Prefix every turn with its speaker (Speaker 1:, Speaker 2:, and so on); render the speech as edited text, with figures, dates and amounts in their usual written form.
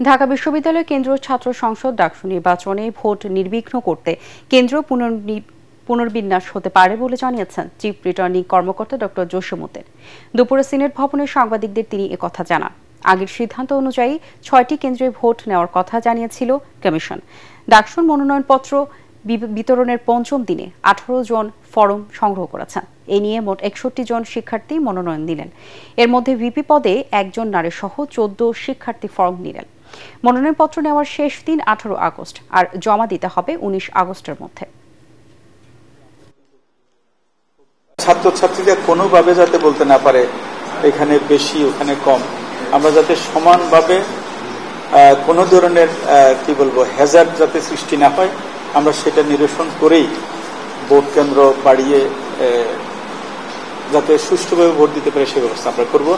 Speaker 1: ঢাকা বিশ্ববিদ্যালয় কেন্দ্রীয় ছাত্র সংসদ ডাকসু নির্বাচনে ভোট নির্বিঘ্ন করতে কেন্দ্র পুনর্বিন্যাস হতে পারে বলে জানিয়েছেন চিফ রিটার্নিং কর্মকর্তা ডক্টর জসিম-উদ্দিন। দুপুরে সিনেট ভবনে সাংবাদিকদের তিনি একথা জানান। আগের সিদ্ধান্ত অনুযায়ী 6টি কেন্দ্রে ভোট নেওয়ার কথা জানিয়েছিল কমিশন। ডাকসুর মনোনয়নপত্র বিতরণের পঞ্চম দিনে 18 জন ফরম সংগ্রহ করেছেন। এ নিয়ে মোট 61 জন শিক্ষার্থী মনোনয়ন দিলেন। এর মধ্যে ভিপি পদে একজন নারী সহ 14 শিক্ষার্থী ফরম নিলেন। মনোনয়নপত্র নেওয়ার শেষ দিন 18 আগস্ট, আর জমা দিতে হবে 19 আগস্টের মধ্যে।
Speaker 2: ছাত্রছাত্রীরা কোনোভাবে যাতে বলতে না পারে এখানে বেশি ওখানে কম, আমরা যাতে সমানভাবে কোনো ধরনের হ্যাজার্ড যাতে সৃষ্টি না হয়, আমরা সেটা নিরসন করেই ভোট কেন্দ্র বাড়িয়ে যাতে সুষ্ঠুভাবে ভোট দিতে পারে সে ব্যবস্থা আমরা করব।